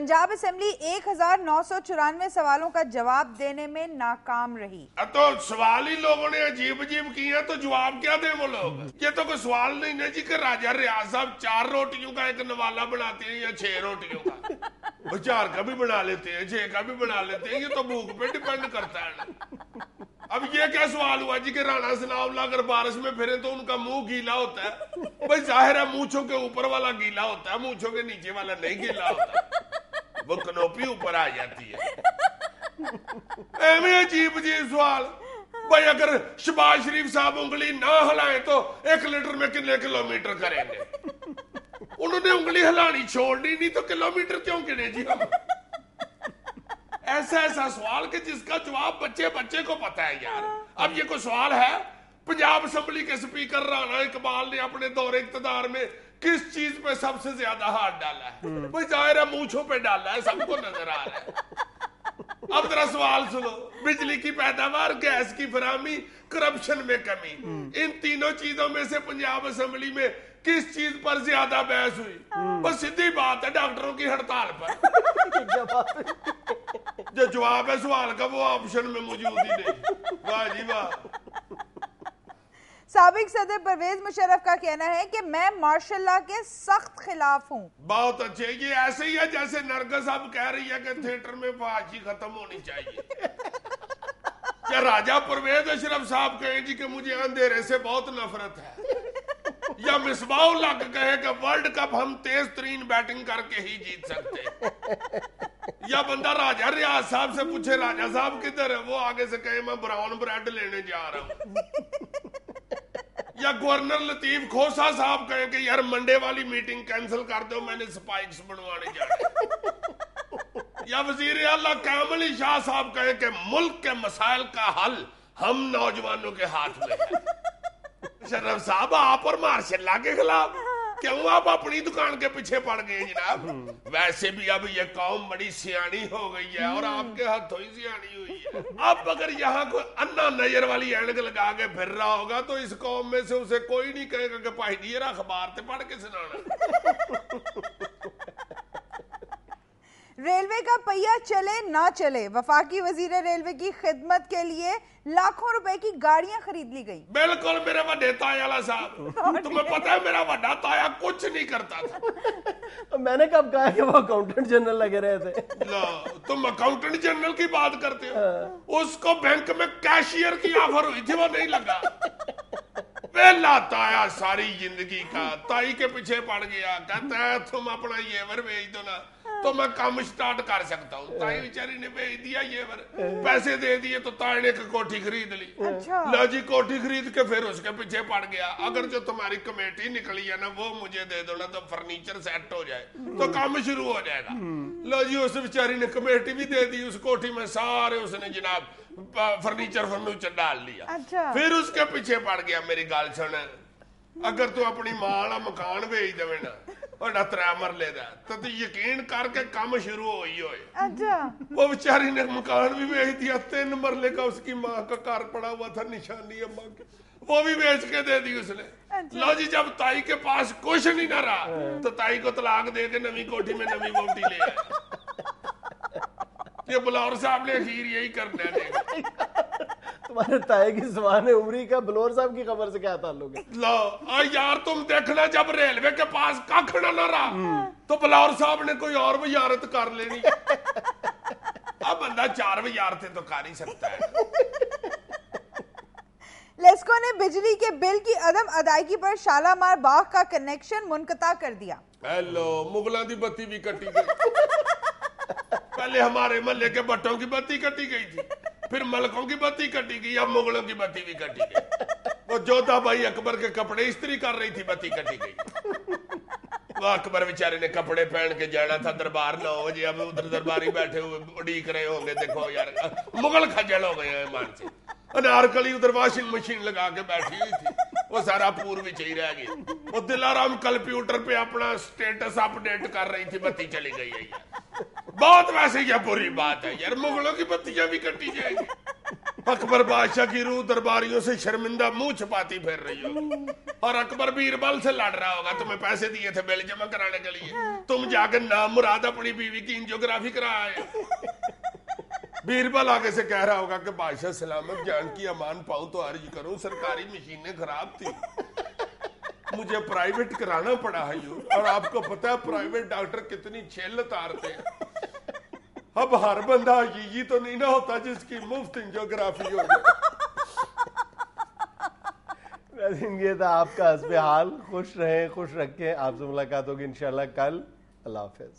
Punjab assembly 1994 सवालों का जवाब देने में नाकाम रही। तो सवाल ही लोगों ने अजीब अजीब किए तो जवाब क्या दे वो लोग? ये तो कोई सवाल नहीं है जी कि राजा रियाज साहब 4 रोटियों का एक नवाला बनाते हैं या 6 रोटियों का। वो 4 का भी बना लेते हैं, 6 का भी बना लेते हैं, ये तो भूख पे डिपेंड करता है। अब ये क्या सवाल हुआ जी कि राणा सनाउल्लाह अगर बारिश में फिरे तो उनका मुंह गीला होता है? भाई जाहिर है मूंछों के ऊपर वाला गीला होता है, मूंछों के नीचे वाला नहीं गीला होता, वो कनोपी ऊपर आ जाती है। एवं अजीब अजीब सवाल। भाई अगर शहबाज शरीफ साहब उंगली ना हिलाएं तो 1 लीटर में कितने किलोमीटर करेंगे? उन्होंने उंगली हिलानी छोड़नी नहीं तो किलोमीटर क्यों गिने जी हम? ऐसा ऐसा सवाल कि जिसका जवाब बच्चे बच्चे को पता है यार। अब ये कोई सवाल है? पंजाब असेंबली के स्पीकर राणा इकबाल ने अपने दौरे इक़्तिदार में किस चीज पे सबसे ज्यादा हाथ डाला है? भाई जाहिर है मूंछों पे डाला है, सबको नजर आ रहा है। अब जरा सवाल सुनो, बिजली की पैदावार, गैस की फराहमी, करप्शन में कमी, इन तीनों चीजों में से पंजाब असेंबली में किस चीज पर ज्यादा बहस हुई? बस सीधी बात है, डॉक्टरों की हड़ताल पर। जो जवाब है सवाल का वो ऑप्शन में मौजूद ही नहीं। वाह जी वाह। साबिक सदर परवेज मुशर्रफ का कहना है कि मैं मार्शल लॉ के सख्त खिलाफ हूँ। बहुत अच्छे। ये ऐसे ही है जैसे नरगिस अब कह रही है कि थिएटर में फांसी खत्म होनी चाहिए। क्या राजा परवेज अशरफ साहब कहें जी कि मुझे अंधेरे से बहुत नफरत है? या मिसबाउल हक कहे कि वर्ल्ड कप हम तेज तरीन बैटिंग करके ही जीत सकते? या बंदा राजा रियाज साहब से पूछे राजा साहब किधर है, वो आगे से कहे मैं ब्राउन ब्रेड लेने जा रहा हूँ। या गवर्नर लतीफ खोसा साहब कहे कि यार मंडे वाली मीटिंग कैंसिल कर दो, मैंने स्पाइक्स बनवाने जाना। या वजीर आला कामल शाह साहब कहे कि मुल्क के मसाइल का हल हम नौजवानों के हाथ में है। शरफ साहब आप और मार्शल लॉ के खिलाफ क्यों? आप अपनी दुकान के पीछे पड़ गए जनाब। वैसे भी अब ये कौम बड़ी सियानी हो गई है और आपके हाथों ही सियानी हुई है। अब अगर यहाँ कोई अन्ना नजर वाली एनक लगा के फिर रहा होगा तो इस कौम में से उसे कोई नहीं कहेगा कि भाई जी अखबार से पढ़ के सुनाना। रेलवे का पहिया चले ना चले, वफाकी वजीर रेलवे की खिदमत के लिए लाखों रुपए की गाड़ियां खरीद ली गई। बिल्कुल मेरे वड्डे ताया साहब, तुम्हें पता है मेरा वड्डा ताया कुछ नहीं करता था। मैंने कब कहा कि वो अकाउंटेंट जनरल लगे रहे थे? लो, तुम अकाउंटेंट जनरल की बात करते हो, उसको बैंक में कैशियर की ऑफर हुई थी, वो नहीं लगा। पहला ताया सारी जिंदगी का ताई के पीछे पड़ गया, कहता है तुम अपना येवर भेज दो ना तो मैं काम स्टार्ट कर सकता हूँ। ताई बेचारी ने भेज दिया येवर, पैसे दे दिए तो ताई ने एक कोठी खरीद ली। अच्छा। लो जी कोठी खरीद के फिर उसके पीछे पड़ गया, अगर जो तुम्हारी कमेटी निकली है ना वो मुझे दे दो ना तो फर्नीचर सेट हो जाए तो काम शुरू हो जाएगा। लो जी उस बेचारी ने कमेटी भी दे दी, उस कोठी में सारे उसने जनाब फर्नीचर डाल लिया। अच्छा। फिर उसके पीछे पड़ गया। मेरी गाल सुन, अगर तू अपनी मां वाला मकान भेज देवे ना और 3 मरले दा तो तू यकीन करके काम शुरू हो ही होए। अच्छा। वो बेचारी ने मकान भी बेच दिया, 3 मरले का उसकी माँ का घर पड़ा हुआ था, निशानी अम्मा की, वो भी बेच के दे दी उसने। अच्छा। लो जी जब ताई के पास कुछ नहीं ना रहा तो ताई को तलाक दे के नवी कोठी में नवी वोटी ले आए। ये बलौर साहब ने अखीर यही करना है। तुम्हारे ताए की ज़बान उमरी का बलौर साहब की खबर से क्या ताल्लुक है? लो यार तुम देखना जब रेलवे के पास कख ना रहा तो बलौर साहब ने कोई और वजारत कर लेनी। अब बंदा 4 वजारतें तो कर ही सकता है। लेस्को ने बिजली के बिल की अदम अदायगी पर शालामार बाग का कनेक्शन मुनक़ता कर दिया। हेलो, मुगलों की बत्ती भी कटी गई। पहले हमारे महल्ले के भट्टों की बत्ती कटी गई थी, फिर मलकों की बत्ती कटी गई, अब मुगलों की बत्ती भी कटी गई। वो जोधा भाई अकबर के कपड़े इस्त्री कर रही थी, बत्ती कटी गई। वो अकबर बेचारे ने कपड़े पहन के जाना था दरबार 9 बजे, अब उधर दरबारी बैठे हुए उड़ीक रहे होंगे। देखो यार मुगल खजल हो गए हैं मान से। अनारकली उधर वॉशिंग मशीन लगा के बैठी हुई थी, वो सारा पूर्व ही रह गया। वो दिलाराम कंप्यूटर पे अपना स्टेटस अपडेट कर रही थी, बत्ती चली गई है यार। बहुत वैसे यह बुरी बात है यार, मुगलों की बत्तियां भी कटी जाएंगी। अकबर बादशाह की रूह दरबारियों से शर्मिंदा मुंह छुपाती फिर रही हो, और अकबर बीरबल से लड़ रहा होगा, तुम्हें पैसे दिए थे बिल जमा कराने के लिए, तुम जाकर नाम मुराद अपनी बीवी की एंजियोग्राफी करा आए। बीरबल आगे से कह रहा होगा कि बादशाह सलामत जान की अमान पाऊं तो अर्ज करूं, सरकारी मशीनें खराब थी, मुझे प्राइवेट कराना पड़ा है यूं, और आपको पता है प्राइवेट डॉक्टर कितनी छेल तारते हैं। अब हर बंदा ये तो नहीं ना होता जिसकी मुफ्त एंजियोग्राफी हो जाए। नाज़रीन, ये था आपका हस्बे हाल। खुश रहें, खुश रखें। आपसे मुलाकात होगी इंशाल्लाह कल। अल्लाह हाफिज।